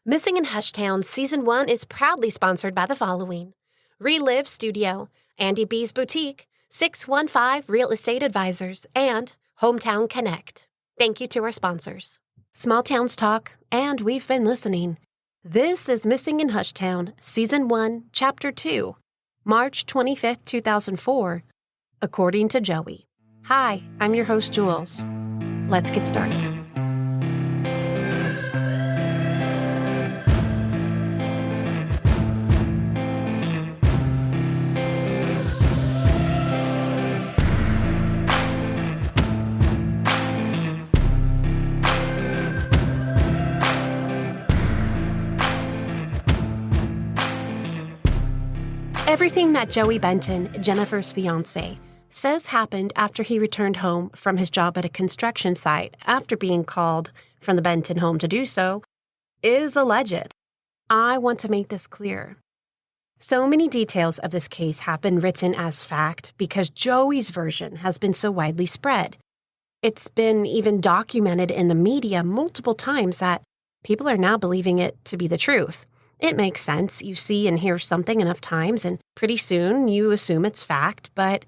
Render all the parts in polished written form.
Missing in Hushtown Season 1 is proudly sponsored by the following: Relive Studio, Andy B's Boutique, 615 Real Estate Advisors, and Hometown Connect. Thank you to our sponsors. Small Towns Talk, and we've been listening. This is Missing in Hushtown Season 1, Chapter 2, March 25th, 2004, according to Joey. Hi, I'm your host, Jules. Let's get started. Everything that Joey Benton, Jennifer's fiancé, says happened after he returned home from his job at a construction site after being called from the Benton home to do so is alleged. I want to make this clear. So many details of this case have been written as fact because Joey's version has been so widely spread. It's been even documented in the media multiple times that people are now believing it to be the truth. It makes sense. You see and hear something enough times, and pretty soon you assume it's fact, but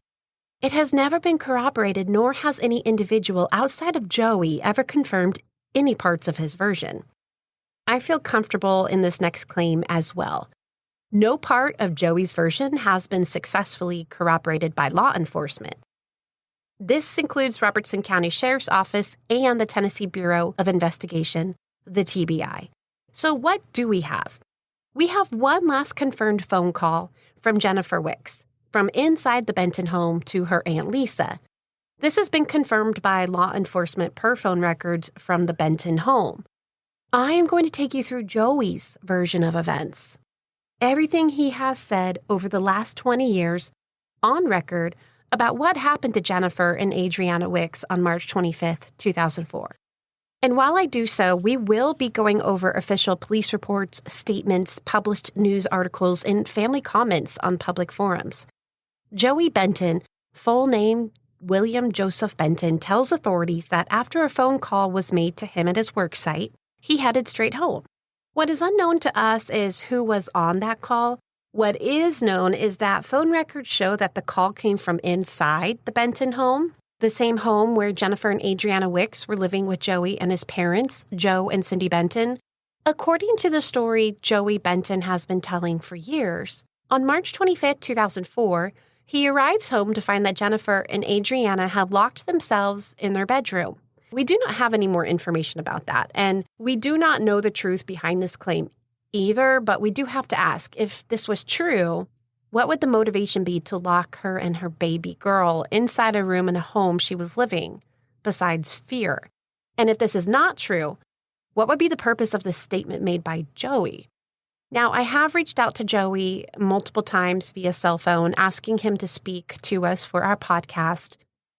it has never been corroborated, nor has any individual outside of Joey ever confirmed any parts of his version. I feel comfortable in this next claim as well. No part of Joey's version has been successfully corroborated by law enforcement. This includes Robertson County Sheriff's Office and the Tennessee Bureau of Investigation, the TBI. So what do we have? We have one last confirmed phone call from Jennifer Wicks, from inside the Benton home to her Aunt Lisa. This has been confirmed by law enforcement per phone records from the Benton home. I am going to take you through Joey's version of events. Everything he has said over the last 20 years on record about what happened to Jennifer and Adrianna Wicks on March 25th, 2004. And while I do so, we will be going over official police reports, statements, published news articles, and family comments on public forums. Joey Benton, full name William Joseph Benton, tells authorities that after a phone call was made to him at his work site, he headed straight home. What is unknown to us is who was on that call. What is known is that phone records show that the call came from inside the Benton home, the same home where Jennifer and Adrianna Wicks were living with Joey and his parents, Joe and Cindy Benton. According to the story Joey Benton has been telling for years, on March 25, 2004, he arrives home to find that Jennifer and Adrianna have locked themselves in their bedroom. We do not have any more information about that, and we do not know the truth behind this claim either, but we do have to ask, if this was true, what would the motivation be to lock her and her baby girl inside a room in a home she was living, besides fear? And if this is not true, what would be the purpose of this statement made by Joey? Now, I have reached out to Joey multiple times via cell phone, asking him to speak to us for our podcast.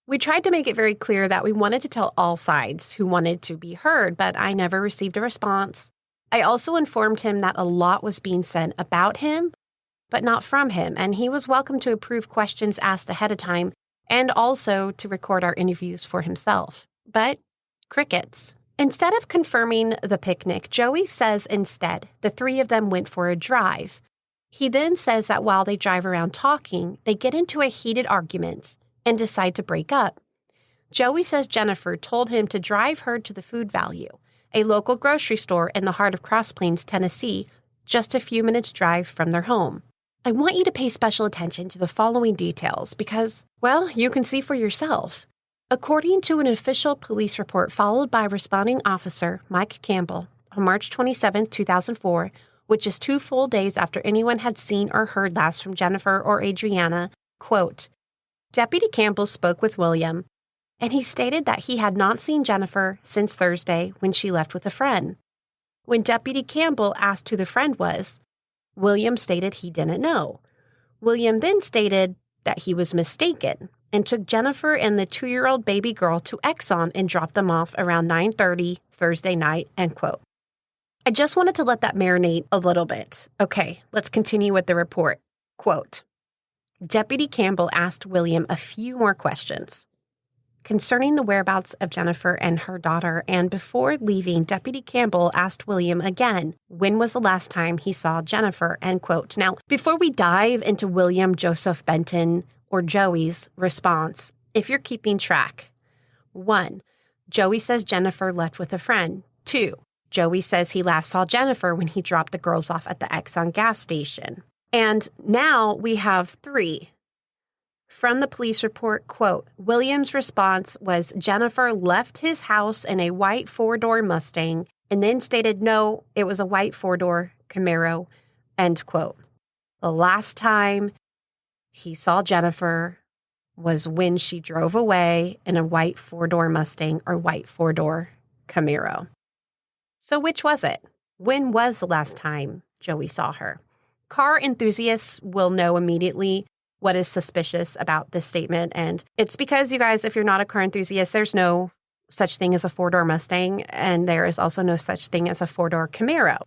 We tried to make it very clear that we wanted to tell all sides who wanted to be heard, but I never received a response. I also informed him that a lot was being said about him, but not from him, and he was welcome to approve questions asked ahead of time and also to record our interviews for himself. But crickets. Instead of confirming the picnic, Joey says instead the three of them went for a drive. He then says that while they drive around talking, they get into a heated argument and decide to break up. Joey says Jennifer told him to drive her to the Food Value, a local grocery store in the heart of Cross Plains, Tennessee, just a few minutes' drive from their home. I want you to pay special attention to the following details because, well, you can see for yourself. According to an official police report followed by responding officer Mike Campbell on March 27, 2004, which is 2 full days after anyone had seen or heard last from Jennifer or Adrianna, quote, Deputy Campbell spoke with William, and he stated that he had not seen Jennifer since Thursday when she left with a friend. When Deputy Campbell asked who the friend was, William stated he didn't know. William then stated that he was mistaken and took Jennifer and the 2-year-old baby girl to Exxon and dropped them off around 9:30 Thursday night, end quote. I just wanted to let that marinate a little bit. Okay, let's continue with the report. Quote, Deputy Campbell asked William a few more questions. concerning the whereabouts of Jennifer and her daughter, and before leaving, Deputy Campbell asked William again, when was the last time he saw Jennifer, end quote. Now, before we dive into William Joseph Benton, or Joey's, response, if you're keeping track, 1. Joey says Jennifer left with a friend. 2. Joey says he last saw Jennifer when he dropped the girls off at the Exxon gas station. And now we have 3. From the police report, quote, William's response was Jennifer left his house in a white 4-door Mustang and then stated no, it was a white 4-door Camaro, end quote. The last time he saw Jennifer was when she drove away in a white 4-door Mustang or white 4-door Camaro. So which was it? When was the last time Joey saw her? Car enthusiasts will know immediately what is suspicious about this statement. And it's because, you guys, if you're not a car enthusiast, there's no such thing as a 4-door Mustang, and there is also no such thing as a 4-door Camaro.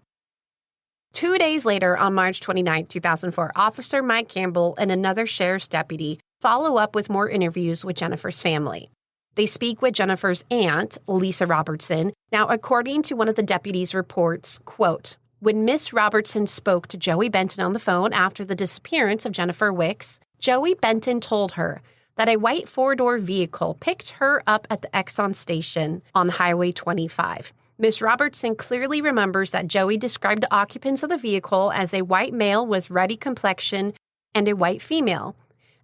2 days later, on March 29, 2004, Officer Mike Campbell and another sheriff's deputy follow up with more interviews with Jennifer's family. They speak with Jennifer's aunt, Lisa Robertson. Now, according to one of the deputies' reports, quote, when Miss Robertson spoke to Joey Benton on the phone after the disappearance of Jennifer Wicks, Joey Benton told her that a white 4-door vehicle picked her up at the Exxon station on Highway 25. Miss Robertson clearly remembers that Joey described the occupants of the vehicle as a white male with ruddy complexion and a white female.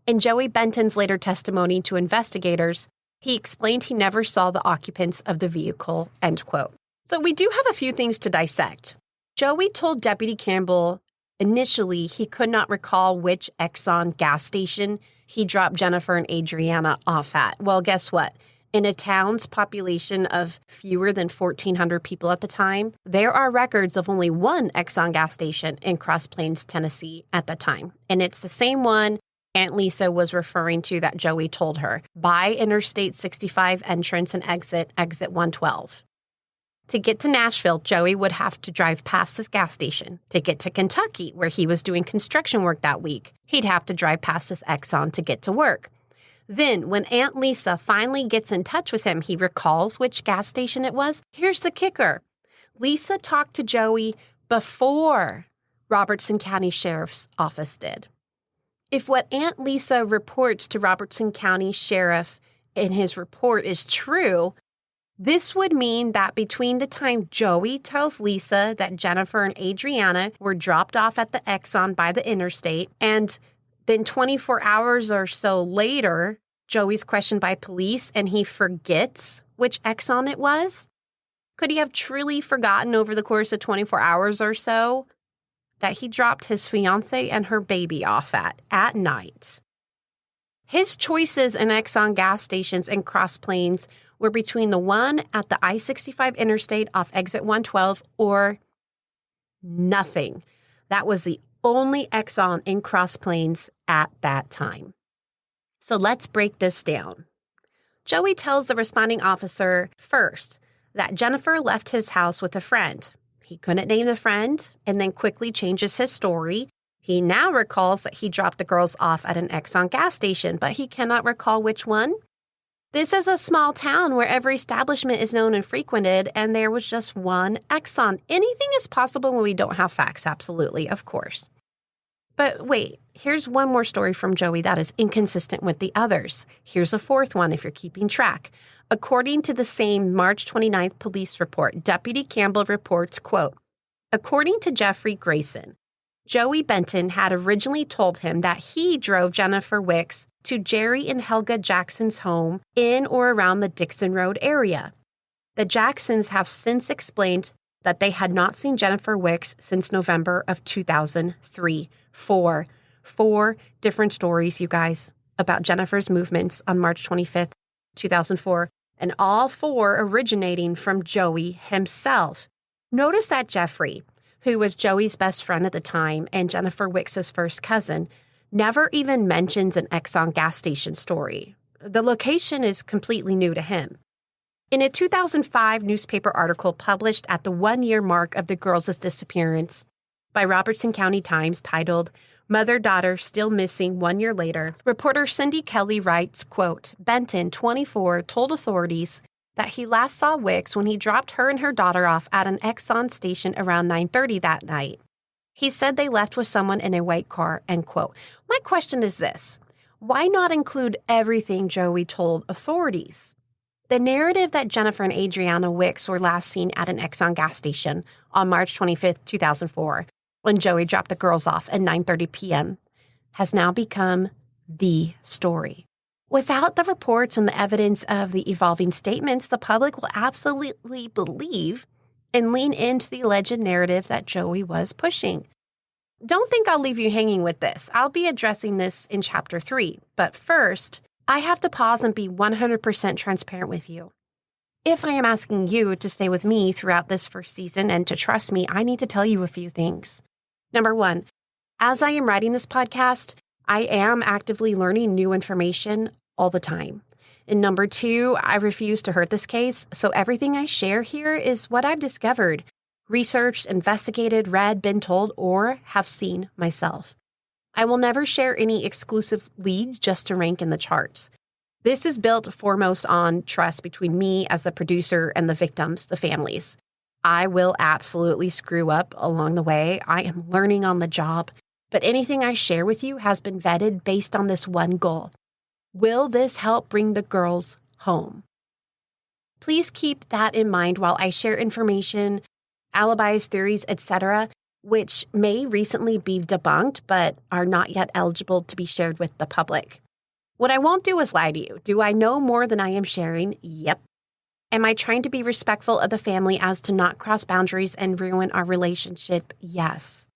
In Joey Benton's later testimony to investigators, he explained he never saw the occupants of the vehicle, end quote. So we do have a few things to dissect. Joey told Deputy Campbell initially he could not recall which Exxon gas station he dropped Jennifer and Adrianna off at. Well, guess what? In a town's population of fewer than 1,400 people at the time, there are records of only one Exxon gas station in Cross Plains, Tennessee at the time. And it's the same one Aunt Lisa was referring to that Joey told her, by Interstate 65 entrance and exit 112. To get to Nashville, Joey would have to drive past this gas station. To get to Kentucky, where he was doing construction work that week, he'd have to drive past this Exxon to get to work. Then, when Aunt Lisa finally gets in touch with him, he recalls which gas station it was. Here's the kicker. Lisa talked to Joey before Robertson County Sheriff's Office did. If what Aunt Lisa reports to Robertson County Sheriff in his report is true, this would mean that between the time Joey tells Lisa that Jennifer and Adrianna were dropped off at the Exxon by the interstate, and then 24 hours or so later, Joey's questioned by police and he forgets which Exxon it was, could he have truly forgotten over the course of 24 hours or so that he dropped his fiancée and her baby off at night? His choices in Exxon gas stations in Cross Plains were between the one at the I-65 interstate off exit 112 or nothing. That was the only Exxon in Cross Plains at that time. So let's break this down. Joey tells the responding officer first that Jennifer left his house with a friend. He couldn't name the friend and then quickly changes his story. He now recalls that he dropped the girls off at an Exxon gas station, but he cannot recall which one. This is a small town where every establishment is known and frequented, and there was just one Exxon. Anything is possible when we don't have facts, absolutely, of course. But wait, here's one more story from Joey that is inconsistent with the others. Here's a fourth one if you're keeping track. According to the same March 29th police report, Deputy Campbell reports, quote, according to Jeffrey Grayson, Joey Benton had originally told him that he drove Jennifer Wicks to Jerry and Helga Jackson's home in or around the Dixon Road area. The Jacksons have since explained that they had not seen Jennifer Wicks since November of 2003. Four different stories, you guys, about Jennifer's movements on March 25th, 2004, and all 4 originating from Joey himself. Notice that Jeffrey, who was Joey's best friend at the time and Jennifer Wicks's first cousin, never even mentions an Exxon gas station story. The location is completely new to him. In a 2005 newspaper article published at the 1-year mark of the girls' disappearance by Robertson County Times titled, Mother-daughter still missing 1 year later. Reporter Cindy Kelly writes, quote, Benton, 24, told authorities that he last saw Wicks when he dropped her and her daughter off at an Exxon station around 9:30 that night. He said they left with someone in a white car, end quote. My question is this. Why not include everything Joey told authorities? The narrative that Jennifer and Adrianna Wicks were last seen at an Exxon gas station on March 25, 2004, when Joey dropped the girls off at 9:30 p.m., has now become the story. Without the reports and the evidence of the evolving statements, the public will absolutely believe and lean into the alleged narrative that Joey was pushing. Don't think I'll leave you hanging with this. I'll be addressing this in Chapter 3. But first, I have to pause and be 100% transparent with you. If I am asking you to stay with me throughout this first season and to trust me, I need to tell you a few things. Number one, as I am writing this podcast, I am actively learning new information all the time. And number two, I refuse to hurt this case, so everything I share here is what I've discovered, researched, investigated, read, been told, or have seen myself. I will never share any exclusive leads just to rank in the charts. This is built foremost on trust between me as the producer and the victims, the families. I will absolutely screw up along the way. I am learning on the job, but anything I share with you has been vetted based on this one goal. Will this help bring the girls home? Please keep that in mind while I share information, alibis, theories, etc., which may recently be debunked but are not yet eligible to be shared with the public. What I won't do is lie to you. Do I know more than I am sharing? Yep. Am I trying to be respectful of the family as to not cross boundaries and ruin our relationship? Yes.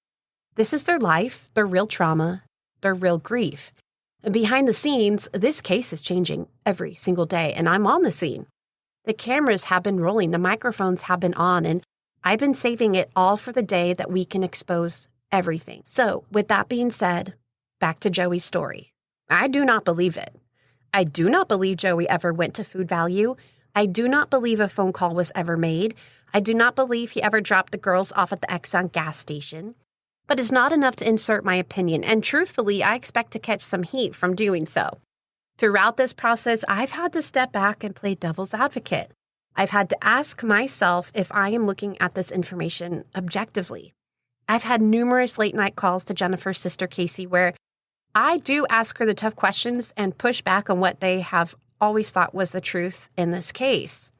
This is their life, their real trauma, their real grief. And behind the scenes, this case is changing every single day, and I'm on the scene. The cameras have been rolling, the microphones have been on, and I've been saving it all for the day that we can expose everything. So, with that being said, back to Joey's story. I do not believe it. I do not believe Joey ever went to Food Value. I do not believe a phone call was ever made. I do not believe he ever dropped the girls off at the Exxon gas station. But it's not enough to insert my opinion, and truthfully, I expect to catch some heat from doing so. Throughout this process, I've had to step back and play devil's advocate. I've had to ask myself if I am looking at this information objectively. I've had numerous late-night calls to Jennifer's sister, Casey, where I do ask her the tough questions and push back on what they have always thought was the truth in this case.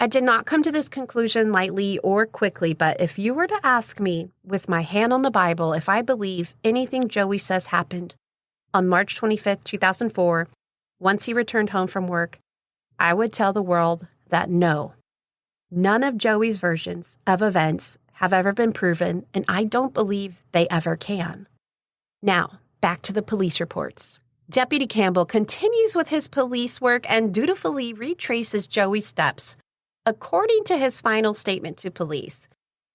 I did not come to this conclusion lightly or quickly, but if you were to ask me, with my hand on the Bible, if I believe anything Joey says happened on March 25th, 2004, once he returned home from work, I would tell the world that no, none of Joey's versions of events have ever been proven, and I don't believe they ever can. Now, back to the police reports. Deputy Campbell continues with his police work and dutifully retraces Joey's steps, according to his final statement to police,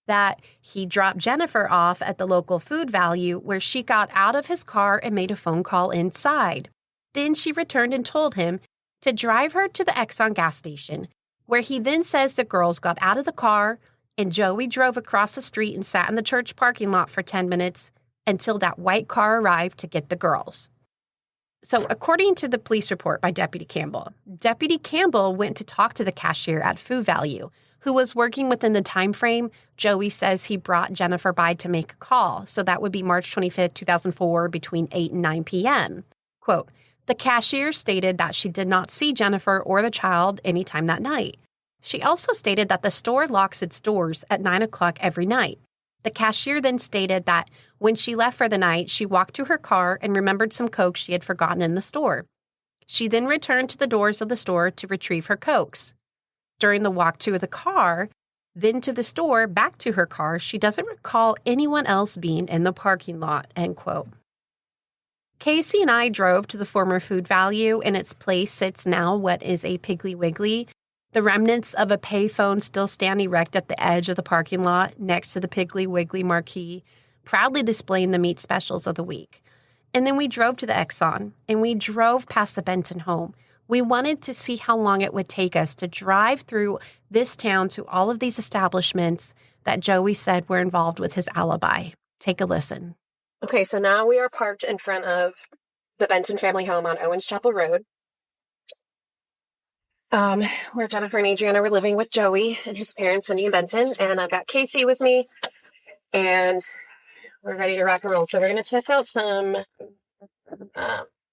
that he dropped Jennifer off at the local Food Value where she got out of his car and made a phone call inside. Then she returned and told him to drive her to the Exxon gas station, where he then says the girls got out of the car and Joey drove across the street and sat in the church parking lot for 10 minutes until that white car arrived to get the girls. So according to the police report by Deputy Campbell went to talk to the cashier at Food Value, who was working within the time frame Joey says he brought Jennifer by to make a call. So that would be March 25th, 2004, between 8 and 9 p.m. Quote, the cashier stated that she did not see Jennifer or the child anytime that night. She also stated that the store locks its doors at 9 o'clock every night. The cashier then stated that when she left for the night, she walked to her car and remembered some Cokes she had forgotten in the store. She then returned to the doors of the store to retrieve her Cokes. During the walk to the car, then to the store, back to her car, she doesn't recall anyone else being in the parking lot, end quote. Casey and I drove to the former Food Value. In its place sits now what is a Piggly Wiggly. The remnants of a payphone still stand erect at the edge of the parking lot next to the Piggly Wiggly marquee, proudly displaying the meat specials of the week. And then we drove to the Exxon, and we drove past the Benton home. We wanted to see how long it would take us to drive through this town to all of these establishments that Joey said were involved with his alibi. Take a listen. Okay, so now we are parked in front of the Benton family home on Owens Chapel Road. Where Jennifer and Adrianna were living with Joey and his parents, Cindy and Benton. And I've got Casey with me, and we're ready to rock and roll. So we're going to test out some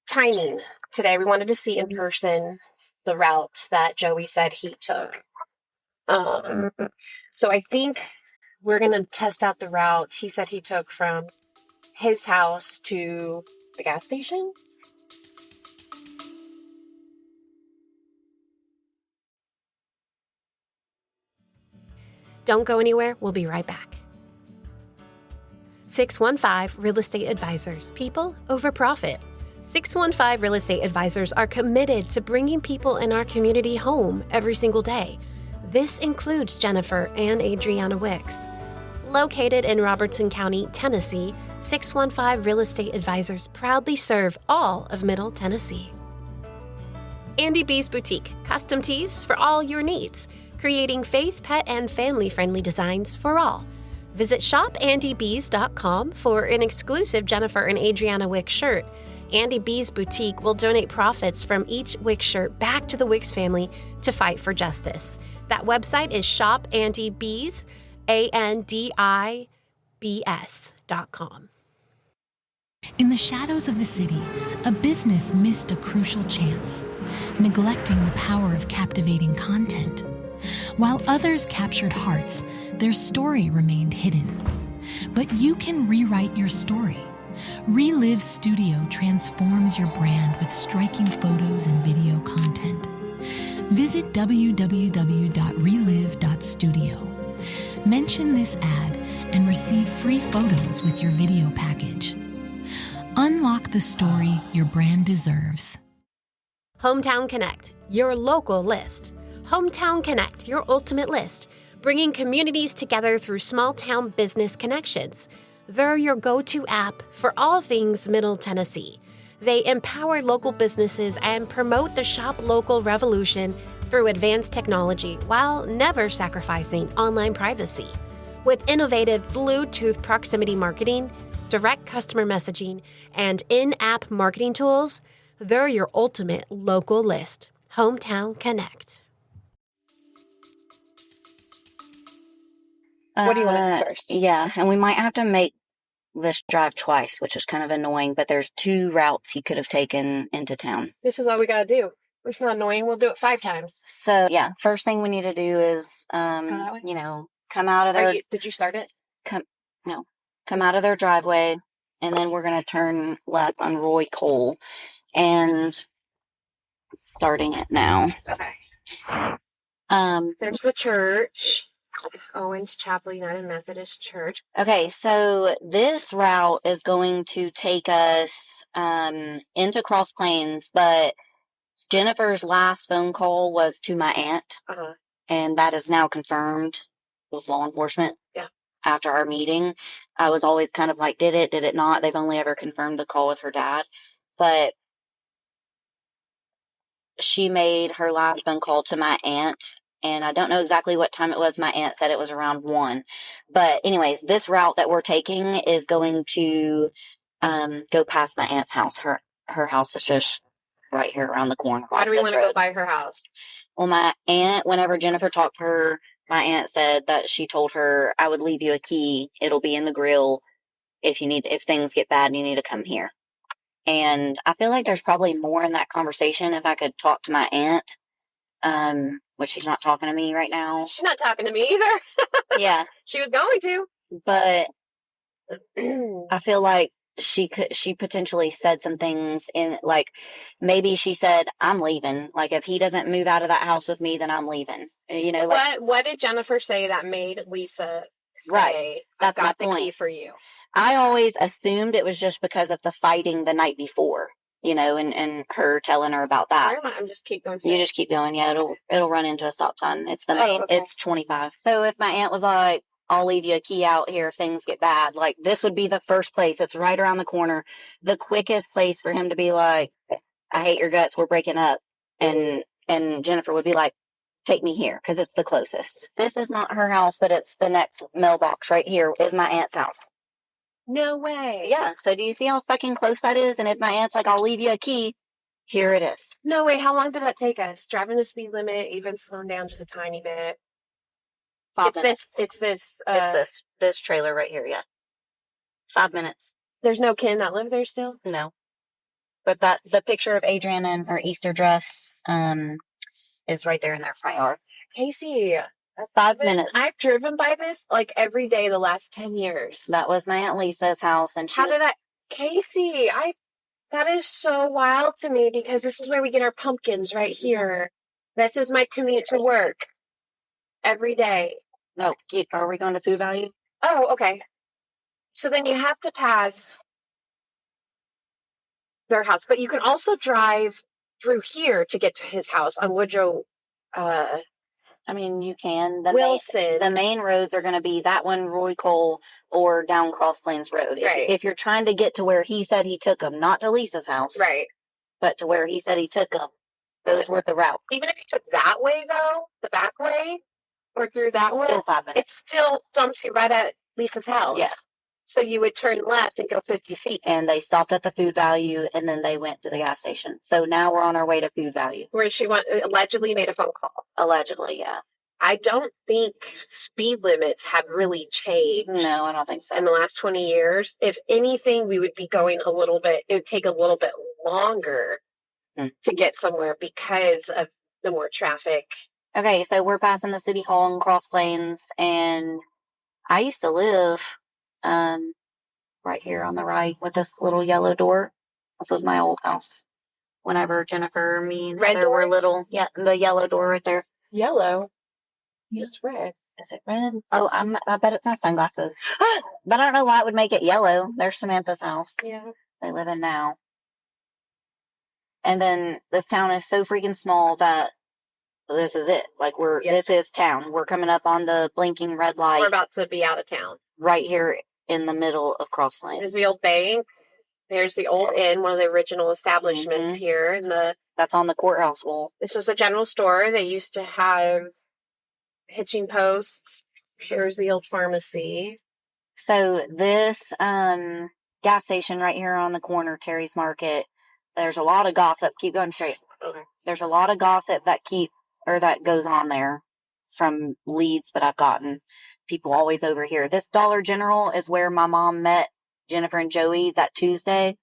timing today. We wanted to see in person the route that Joey said he took. So I think we're going to test out the route he said he took from his house to the gas station. Don't go anywhere. We'll be right back. 615 Real Estate Advisors. People over profit. 615 Real Estate Advisors are committed to bringing people in our community home every single day. This includes Jennifer and Adrianna Wicks. Located in Robertson County, Tennessee, 615 Real Estate Advisors proudly serve all of Middle Tennessee. Andy B's Boutique, custom tees for all your needs, creating faith, pet, and family-friendly designs for all. Visit shopandyb's.com for an exclusive Jennifer and Adrianna Wicks shirt. Andy B's Boutique will donate profits from each Wicks shirt back to the Wicks family to fight for justice. That website is shopandyb's, ANDIBS.com. In the shadows of the city, a business missed a crucial chance, neglecting the power of captivating content. While others captured hearts, their story remained hidden. But you can rewrite your story. Relive Studio transforms your brand with striking photos and video content. Visit www.relive.studio. Mention this ad and receive free photos with your video package. Unlock the story your brand deserves. Hometown Connect, your local list. Hometown Connect, your ultimate list, bringing communities together through small-town business connections. They're your go-to app for all things Middle Tennessee. They empower local businesses and promote the shop local revolution through advanced technology while never sacrificing online privacy. With innovative Bluetooth proximity marketing, direct customer messaging, and in-app marketing tools, they're your ultimate local list. Hometown Connect. What do you want to do first? Yeah, and we might have to make this drive twice, which is kind of annoying, but there's 2 routes he could have taken into town. This is all we got to do. It's not annoying. We'll do it 5 times. So, yeah, first thing we need to do is, come out of their... Did you start it? Come out of their driveway, and then we're going to turn left on Roy Cole, and starting it now. Okay. There's the church. Owens Chapel United Methodist Church. Okay, so this route is going to take us into Cross Plains, but Jennifer's last phone call was to my aunt, and that is now confirmed with law enforcement. Yeah. After our meeting, I was always kind of like, did it not? They've only ever confirmed the call with her dad, but she made her last phone call to my aunt. And I don't know exactly what time it was. My aunt said it was around 1. But anyways, this route that we're taking is going to go past my aunt's house. Her house is just right here around the corner. Why do we want to go by her house? Well, my aunt, whenever Jennifer talked to her, my aunt said that she told her, I would leave you a key. It'll be in the grill if things get bad and you need to come here. And I feel like there's probably more in that conversation if I could talk to my aunt. Which she's not talking to me right now. She's not talking to me either. Yeah. She was going to. But I feel like she potentially said some things in, like, maybe she said, I'm leaving. Like, if he doesn't move out of that house with me, then I'm leaving. You know, like. What did Jennifer say that made Lisa say, right. That's I've got my the point. key for you? I always assumed it was just because of the fighting the night before. You know, and her telling her about that. I'm just keep going. You just keep going. Yeah, it'll run into a stop sign. It's the main. Okay. It's 25. So if my aunt was like, I'll leave you a key out here if things get bad, like this would be the first place. It's right around the corner. The quickest place for him to be like, I hate your guts. We're breaking up. And Jennifer would be like, take me here because it's the closest. This is not her house, but it's the next mailbox right here is my aunt's house. No way. Yeah. So do you see how fucking close that is? And if my aunt's like, I'll leave you a key, here it is. No way. How long did that take us? Driving the speed limit, even slowing down just a tiny bit. 5 minutes. It's this. This trailer right here. Yeah. 5 minutes. There's no kin that live there still? No. But the picture of Adrianna in her Easter dress, is right there in their front yard. Casey. 5 minutes. I've driven by this like every day the last 10 years. That was my Aunt Lisa's house, and Casey, that is so wild to me because this is where we get our pumpkins right here. This is my commute to work every day. No, are we going to Food Value? Oh, okay. So then you have to pass their house, but you can also drive through here to get to his house on Woodrow. I mean, you can. Wilson. The main roads are going to be that one, Roy Cole, or down Cross Plains Road. Right. If you're trying to get to where he said he took them, not to Lisa's house. Right. But to where he said he took them. Those were the routes. Even if you took that way, though, the back way, or through that way, still 5 minutes. It still dumps you right at Lisa's house. Yeah. So you would turn left and go 50 feet. And they stopped at the Food Value, and then they went to the gas station. So now we're on our way to Food Value. Where she allegedly made a phone call. Allegedly, yeah. I don't think speed limits have really changed. No, I don't think so. In the last 20 years. If anything, we would be going it would take a little bit longer to get somewhere because of the more traffic. Okay, so we're passing the City Hall in Cross Plains, and I used to live right here on the right with this little yellow door. This was my old house. Whenever Jennifer, me, and Heather were little. Yeah, the yellow door right there. Yellow? It's red. Is it red? Oh, I bet it's my sunglasses. But I don't know why it would make it yellow. There's Samantha's house. Yeah. They live in now. And then this town is so freaking small that this is it. Like this is town. We're coming up on the blinking red light. We're about to be out of town. Right here in the middle of Cross Plains. There's the old bank. There's the old inn, one of the original establishments here. And that's on the courthouse wall. This was a general store. They used to have hitching posts. Here's the old pharmacy. So this gas station right here on the corner, Terry's Market, there's a lot of gossip. Keep going straight. Okay. There's a lot of gossip that goes on there from leads that I've gotten. People always overhear. This Dollar General is where my mom met Jennifer and Joey that Tuesday.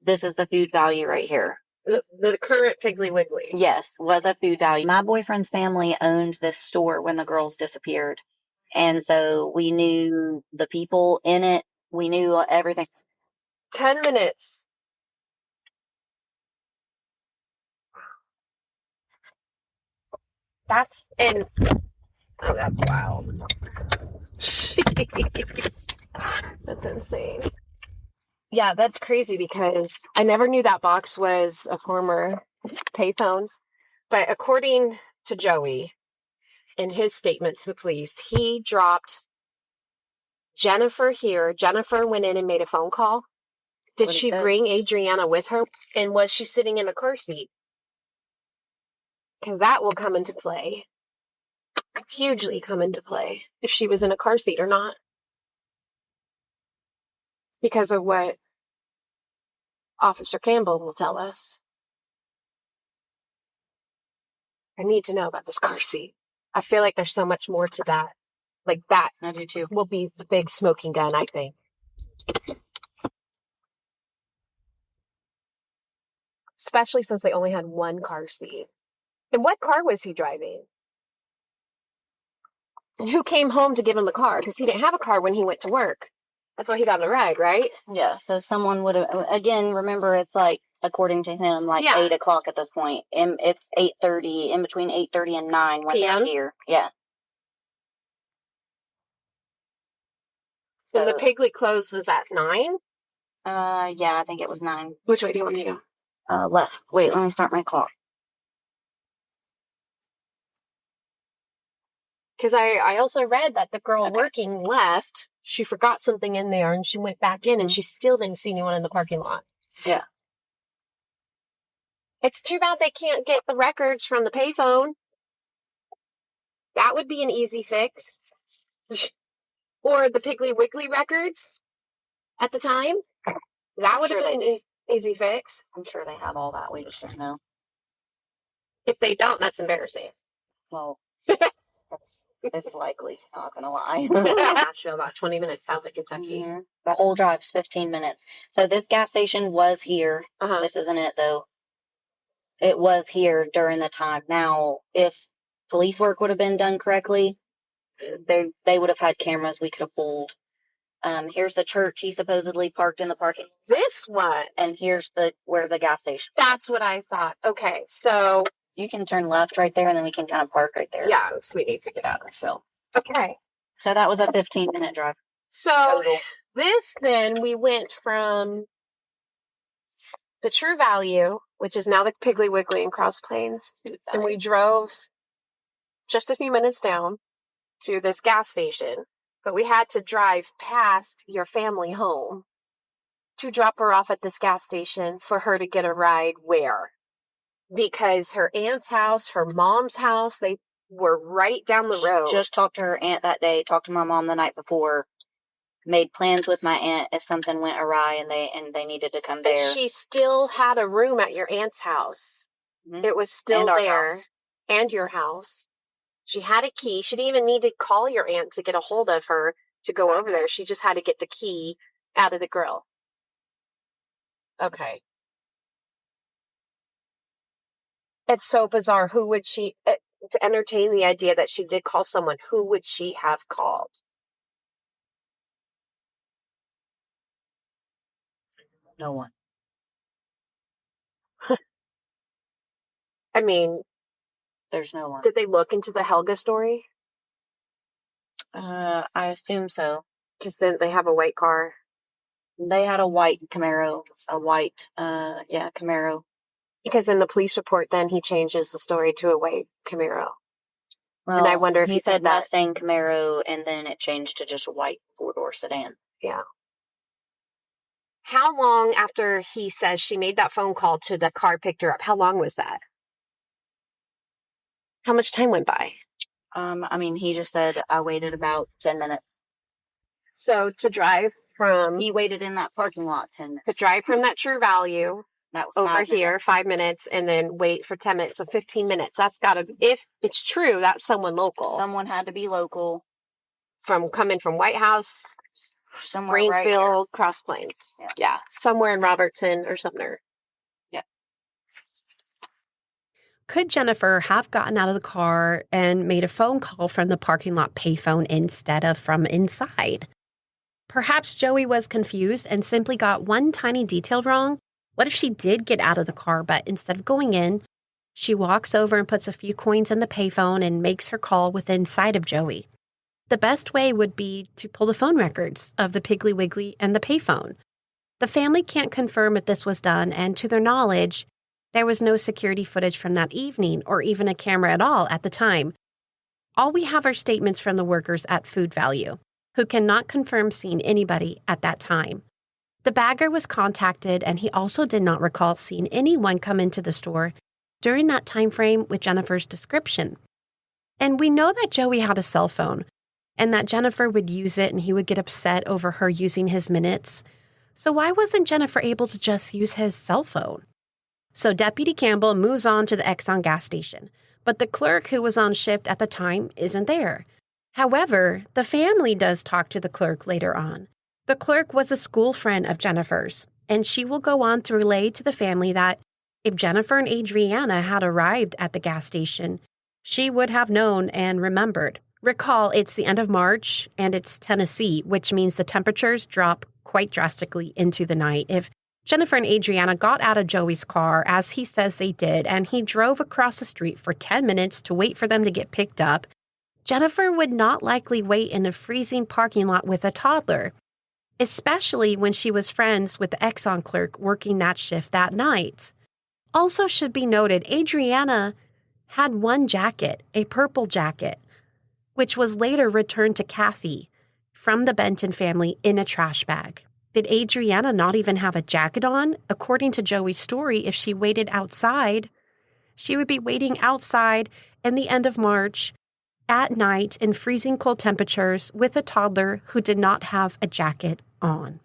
This is the Food Value right here. The current Piggly Wiggly. Yes, was a Food Value. My boyfriend's family owned this store when the girls disappeared. And so we knew the people in it. We knew everything. 10 minutes. That's wild. Jeez. That's insane. Yeah, that's crazy because I never knew that box was a former payphone. But according to Joey, in his statement to the police, he dropped Jennifer here. Jennifer went in and made a phone call. Did she bring Adrianna with her? And was she sitting in a car seat? Because that will come into play. Hugely come into play. If she was in a car seat or not. Because of what Officer Campbell will tell us. I need to know about this car seat. I feel like there's so much more to that. Like that. I do too. Will be the big smoking gun, I think. Especially since they only had one car seat. And what car was he driving? And who came home to give him the car? Because he didn't have a car when he went to work. That's why he got a ride, right? Yeah, so someone would have, again, remember it's like, according to him, like 8 o'clock at this point. And it's 8:30, in between 8:30 and 9 when they're here. Yeah. So the Piggly closes at 9? Yeah, I think it was 9. Which way do you want me to go? Left. Wait, let me start my clock. Because I also read that the girl working left. She forgot something in there and she went back in and she still didn't see anyone in the parking lot. Yeah. It's too bad they can't get the records from the payphone. That would be an easy fix. Or the Piggly Wiggly records. at the time. That would have been an easy fix. I'm sure they have all that. We just don't know. If they don't, that's embarrassing. Well, it's likely. Not gonna lie. Show about 20 minutes south of Kentucky. Mm-hmm. The whole drive's 15 minutes. So this gas station was here. Uh-huh. This isn't it though. It was here during the time. Now, if police work would have been done correctly, they would have had cameras we could have pulled. Here's the church he supposedly parked in the parking lot. This one. And here's where the gas station is. That's what I thought. Okay, so you can turn left right there, and then we can kind of park right there. Yeah, so we need to get out of the film. Okay. So that was a 15-minute drive. So total. This then, we went from the True Value, which is now the Piggly Wiggly in Cross Plains, and we drove just a few minutes down to this gas station, but we had to drive past your family home to drop her off at this gas station for her to get a ride where? Because her aunt's house, her mom's house, they were right down the road. Just talked to her aunt that day, talked to my mom the night before, made plans with my aunt if something went awry and they needed to come there. And she still had a room at your aunt's house. Mm-hmm. It was still there. And your house. She had a key. She didn't even need to call your aunt to get a hold of her to go over there. She just had to get the key out of the grill. Okay. It's so bizarre. Who would she, to entertain the idea that she did call someone, who would she have called? No one. I mean, there's no one. Did they look into the Helga story? I assume so. Because then they have a white car. They had a white Camaro. Camaro. Because in the police report, then he changes the story to a white Camaro. Well, and I wonder if he said Mustang Camaro, and then it changed to just a white 4-door sedan. Yeah. How long after he says she made that phone call to the car picked her up? How long was that? How much time went by? He just said I waited about 10 minutes. So to drive from... He waited in that parking lot 10 minutes. To drive from that True Value... That was over here, 5 minutes, and then wait for 10 minutes, so 15 minutes. That's got to, if it's true, that's someone local. Someone had to be local. Coming from White House, somewhere Springfield, right Cross Plains. Yeah, somewhere in Robertson or Sumner. Yeah. Could Jennifer have gotten out of the car and made a phone call from the parking lot payphone instead of from inside? Perhaps Joey was confused and simply got one tiny detail wrong. What if she did get out of the car, but instead of going in, she walks over and puts a few coins in the payphone and makes her call within sight of Joey? The best way would be to pull the phone records of the Piggly Wiggly and the payphone. The family can't confirm if this was done, and to their knowledge, there was no security footage from that evening or even a camera at all at the time. All we have are statements from the workers at Food Value, who cannot confirm seeing anybody at that time. The bagger was contacted, and he also did not recall seeing anyone come into the store during that time frame with Jennifer's description. And we know that Joey had a cell phone, and that Jennifer would use it and he would get upset over her using his minutes. So why wasn't Jennifer able to just use his cell phone? So Deputy Campbell moves on to the Exxon gas station, but the clerk who was on shift at the time isn't there. However, the family does talk to the clerk later on. The clerk was a school friend of Jennifer's, and she will go on to relay to the family that if Jennifer and Adrianna had arrived at the gas station, she would have known and remembered. Recall, it's the end of March, and it's Tennessee, which means the temperatures drop quite drastically into the night. If Jennifer and Adrianna got out of Joey's car, as he says they did, and he drove across the street for 10 minutes to wait for them to get picked up, Jennifer would not likely wait in a freezing parking lot with a toddler, especially when she was friends with the Exxon clerk working that shift that night. Also should be noted, Adrianna had one jacket, a purple jacket, which was later returned to Kathy from the Benton family in a trash bag. Did Adrianna not even have a jacket on? According to Joey's story, if she waited outside, she would be waiting outside in the end of March at night in freezing cold temperatures with a toddler who did not have a jacket on.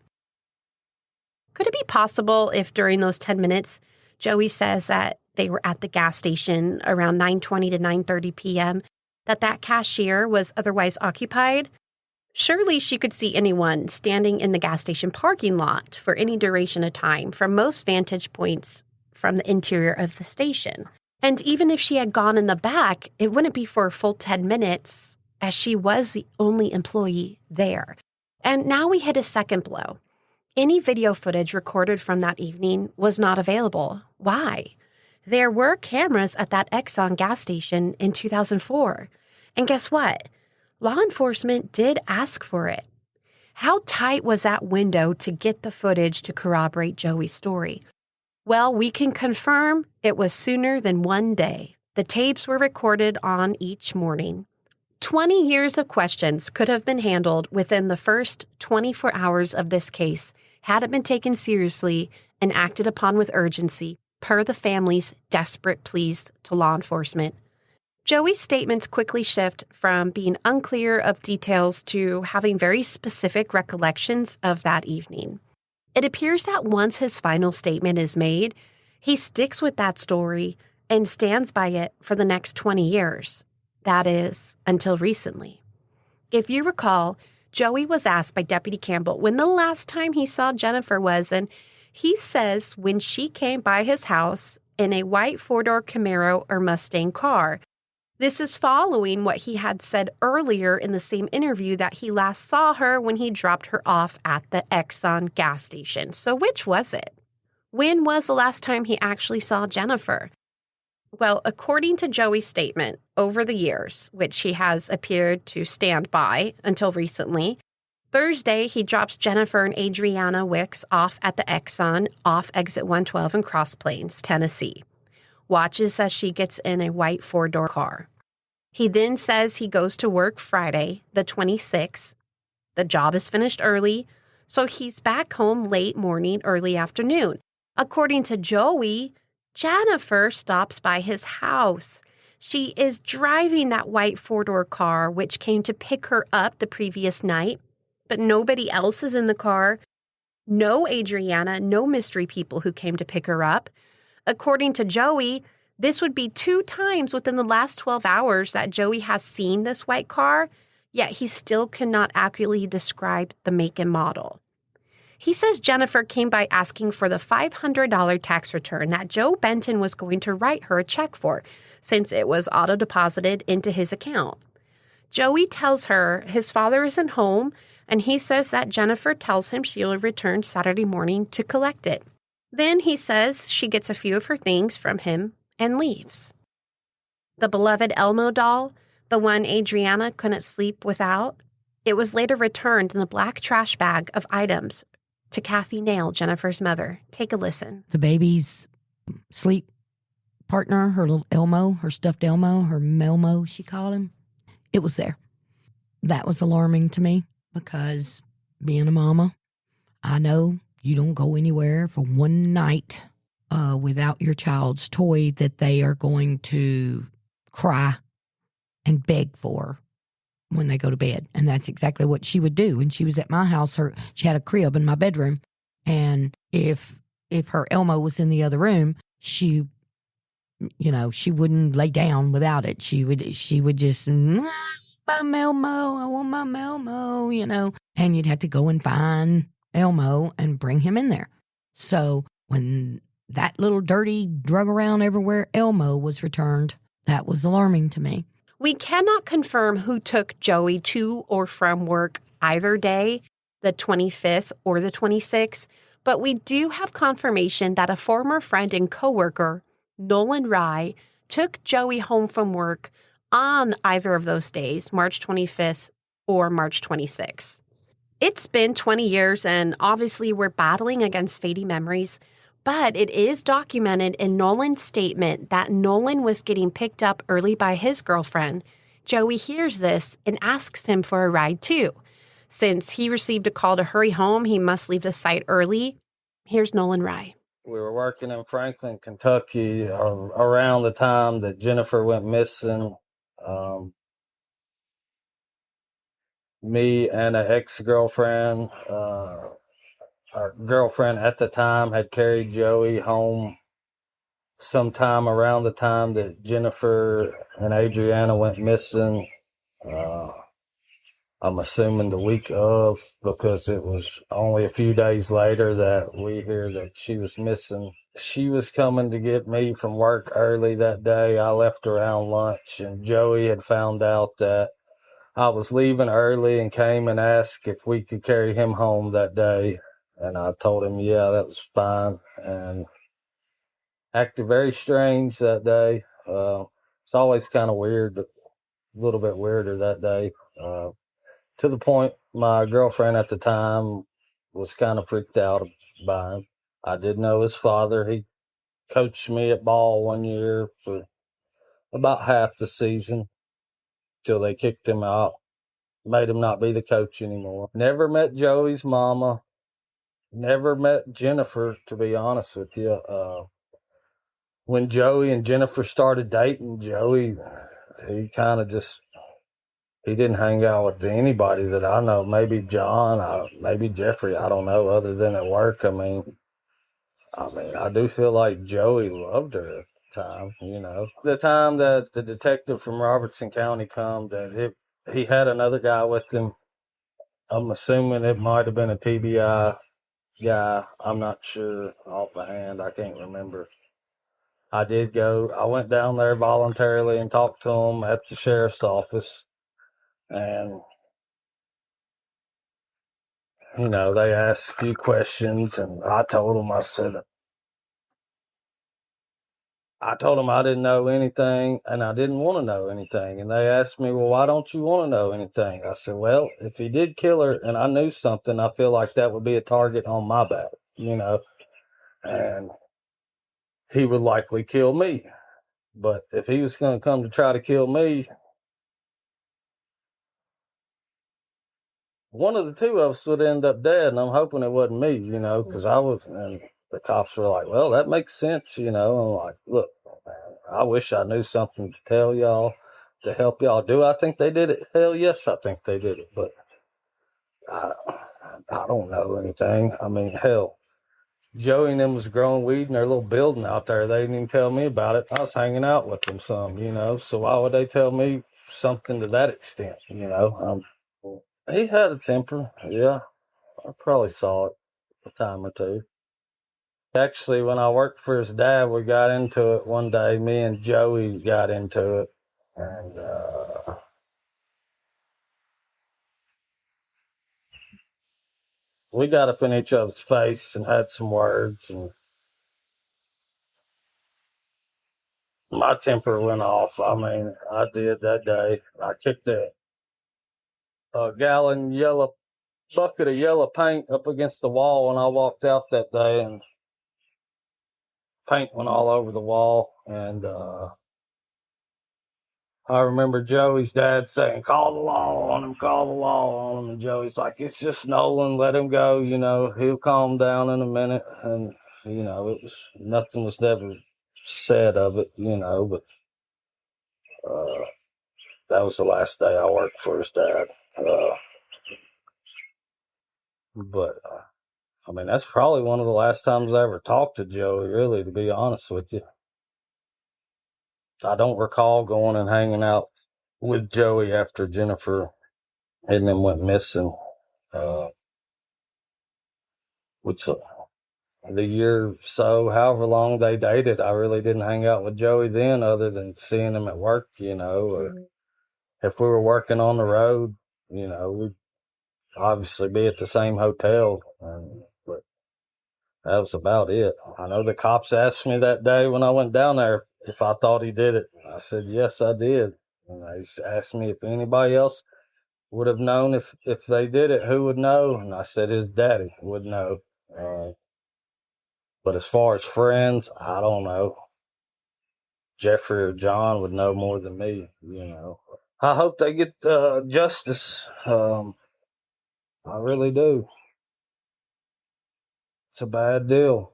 Could it be possible if during those 10 minutes, Joey says that they were at the gas station around 9:20 to 9:30 p.m., that cashier was otherwise occupied? Surely she could see anyone standing in the gas station parking lot for any duration of time from most vantage points from the interior of the station. And even if she had gone in the back, it wouldn't be for a full 10 minutes, as she was the only employee there. And now we hit a second blow. Any video footage recorded from that evening was not available. Why? There were cameras at that Exxon gas station in 2004. And guess what? Law enforcement did ask for it. How tight was that window to get the footage to corroborate Joey's story? Well, we can confirm it was sooner than one day. The tapes were recorded on each morning. 20 years of questions could have been handled within the first 24 hours of this case had it been taken seriously and acted upon with urgency, per the family's desperate pleas to law enforcement. Joey's statements quickly shift from being unclear of details to having very specific recollections of that evening. It appears that once his final statement is made, he sticks with that story and stands by it for the next 20 years. That is, until recently. If you recall, Joey was asked by Deputy Campbell when the last time he saw Jennifer was, and he says when she came by his house in a white four-door Camaro or Mustang car. This is following what he had said earlier in the same interview that he last saw her when he dropped her off at the Exxon gas station. So which was it? When was the last time he actually saw Jennifer? Well, according to Joey's statement, over the years, which he has appeared to stand by until recently, Thursday he drops Jennifer and Adrianna Wicks off at the Exxon off exit 112 in Cross Plains, Tennessee. Watches as she gets in a white four-door car. He then says he goes to work Friday, the 26th. The job is finished early, so he's back home late morning, early afternoon. According to Joey, Jennifer stops by his house. She is driving that white four-door car, which came to pick her up the previous night, but nobody else is in the car. No Adrianna, no mystery people who came to pick her up. According to Joey, this would be 2 times within the last 12 hours that Joey has seen this white car, yet he still cannot accurately describe the make and model. He says Jennifer came by asking for the $500 tax return that Joe Benton was going to write her a check for, since it was auto-deposited into his account. Joey tells her his father isn't home, and he says that Jennifer tells him she'll return Saturday morning to collect it. Then he says she gets a few of her things from him and leaves. The beloved Elmo doll, the one Adrianna couldn't sleep without, it was later returned in a black trash bag of items to Kathy Nail, Jennifer's mother. Take a listen. The baby's sleep partner, her little Elmo, her stuffed Elmo, her Melmo, she called him, it was there. That was alarming to me because being a mama, I know you don't go anywhere for one night without your child's toy that they are going to cry and beg for when they go to bed. And that's exactly what she would do. When she was at my house, she had a crib in my bedroom. And if her Elmo was in the other room, she wouldn't lay down without it. She would just, my Melmo, I want my Melmo, and you'd have to go and find Elmo and bring him in there. So when that little dirty, drug around everywhere Elmo was returned, that was alarming to me. We cannot confirm who took Joey to or from work either day, the 25th or the 26th, but we do have confirmation that a former friend and coworker, Nolan Rye, took Joey home from work on either of those days, March 25th or March 26th. It's been 20 years, and obviously we're battling against fading memories, but it is documented in Nolan's statement that Nolan was getting picked up early by his girlfriend. Joey hears this and asks him for a ride too. Since he received a call to hurry home, he must leave the site early. Here's Nolan Rye. We were working in Franklin, Kentucky around the time that Jennifer went missing. Me and an ex-girlfriend our girlfriend at the time had carried Joey home sometime around the time that Jennifer and Adrianna went missing. Uh, I'm assuming the week of, because it was only a few days later that we hear that she was missing. She was coming to get me from work early that day. I left around lunch, and Joey had found out that I was leaving early and came and asked if we could carry him home that day. And I told him, yeah, that was fine. And acted very strange that day. It's always kind of weird, a little bit weirder that day. To the point my girlfriend at the time was kind of freaked out by him. I did know his father. He coached me at ball one year for about half the season till they kicked him out, made him not be the coach anymore. Never met Joey's mama. Never met Jennifer, to be honest with you. When Joey and Jennifer started dating, Joey, he kind of just, he didn't hang out with anybody that I know. Maybe John, maybe Jeffrey, I don't know, other than at work. I do feel like Joey loved her at the time, you know. The time that the detective from Robertson County come, he had another guy with him. I'm assuming it might have been a TBI guy. I'm not sure offhand. I can't remember. I went down there voluntarily and talked to him at the sheriff's office. And, you know, they asked a few questions, and I told them, I told them I didn't know anything and I didn't want to know anything. And they asked me, well, why don't you want to know anything? I said, well, if he did kill her and I knew something, I feel like that would be a target on my back, you know, and he would likely kill me. But if he was going to come to try to kill me, one of the two of us would end up dead. And I'm hoping it wasn't me, you know, because and the cops were like, well, that makes sense, you know. I'm like, look, man, I wish I knew something to tell y'all to help y'all. Do I think they did it? Hell yes, I think they did it. But I, I don't know anything. I mean, hell, Joey and them was growing weed in their little building out there. They didn't even tell me about it. I was hanging out with them some, you know. So why would they tell me something to that extent, you know? He had a temper, yeah. I probably saw it a time or two. Actually, when I worked for his dad, we got into it one day. Me and Joey got into it. And we got up in each other's face and had some words. And my temper went off. I mean, I did that day. I kicked a gallon yellow bucket of yellow paint up against the wall when I walked out that day. And paint went all over the wall. And I remember Joey's dad saying, call the law on him, call the law on him. And Joey's like, it's just Nolan, let him go, you know, he'll calm down in a minute. And, you know, nothing was never said of it, you know, but that was the last day I worked for his dad. I mean, that's probably one of the last times I ever talked to Joey, really, to be honest with you. I don't recall going and hanging out with Joey after Jennifer and them went missing. Which the year so, however long they dated, I really didn't hang out with Joey then other than seeing him at work, you know, or if we were working on the road, you know, we'd obviously be at the same hotel. But that was about it. I know the cops asked me that day when I went down there if I thought he did it. I said, yes, I did. And they asked me if anybody else would have known if they did it, who would know? And I said his daddy would know. But as far as friends, I don't know. Jeffrey or John would know more than me, you know. I hope they get justice. I really do. It's a bad deal.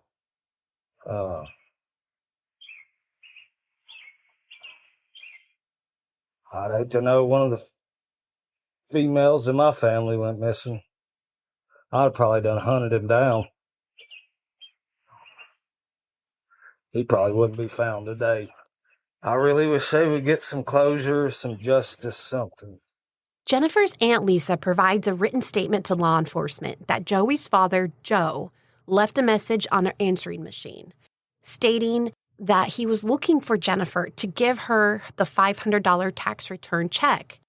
Uh, I'd hate to know one of the females in my family went missing. I'd have probably done hunted him down. He probably wouldn't be found today. I really wish they would get some closure, some justice, something. Jennifer's Aunt Lisa provides a written statement to law enforcement that Joey's father, Joe, left a message on her answering machine, stating that he was looking for Jennifer to give her the $500 tax return check.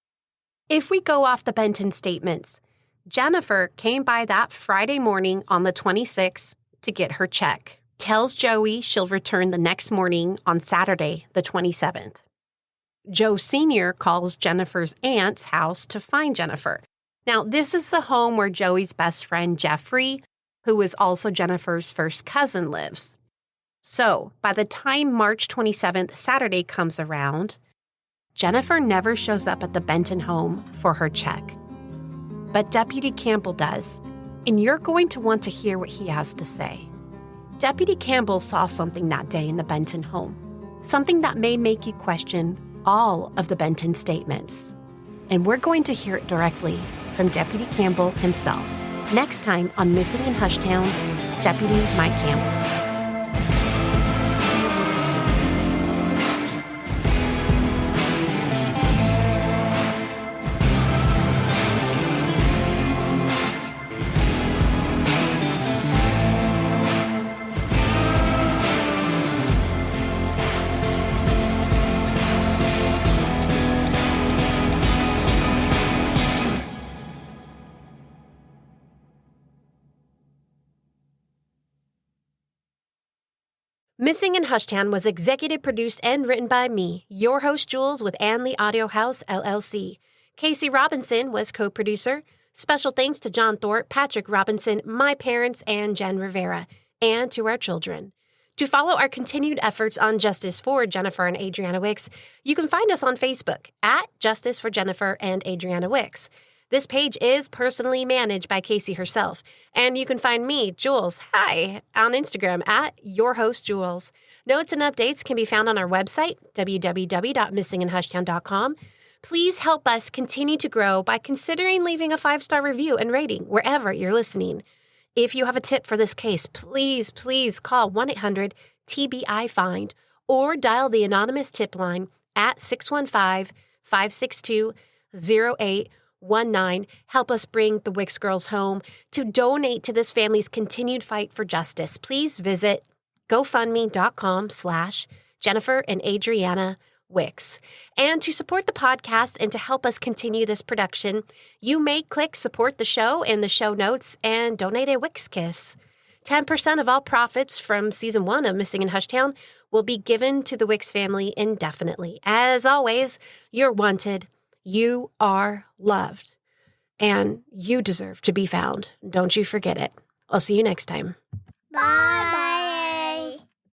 If we go off the Benton statements, Jennifer came by that Friday morning on the 26th to get her check, tells Joey she'll return the next morning on Saturday, the 27th. Joe Sr. calls Jennifer's aunt's house to find Jennifer. Now, this is the home where Joey's best friend, Jeffrey, who is also Jennifer's first cousin, lives. So, by the time March 27th, Saturday, comes around, Jennifer never shows up at the Benton home for her check. But Deputy Campbell does, and you're going to want to hear what he has to say. Deputy Campbell saw something that day in the Benton home, something that may make you question all of the Benton statements. And we're going to hear it directly from Deputy Campbell himself. Next time on Missing in Hushtown, Deputy Mike Campbell. Missing in Hushtown was executive produced and written by me, your host Jules with Anley Audio House, LLC. Casey Robinson was co-producer. Special thanks to John Thorpe, Patrick Robinson, my parents, and Jen Rivera, and to our children. To follow our continued efforts on justice for Jennifer and Adrianna Wicks, you can find us on Facebook at Justice for Jennifer and Adrianna Wicks. This page is personally managed by Casey herself, and you can find me, Jules, on Instagram at YourHostJules. Notes and updates can be found on our website, www.missinginhushtown.com. Please help us continue to grow by considering leaving a 5-star review and rating wherever you're listening. If you have a tip for this case, please call 1-800-TBI-FIND or dial the anonymous tip line at 615-562-0819. Help us bring the Wicks girls home. To donate to this family's continued fight for justice, please visit GoFundMe.com/Jennifer and Adrianna Wicks. And to support the podcast and to help us continue this production, you may click support the show in the show notes and donate a Wicks kiss. 10% of all profits from season 1 of Missing in Hushtown will be given to the Wicks family indefinitely. As always, you're wanted. You are loved, and you deserve to be found. Don't you forget it. I'll see you next time. Bye-bye.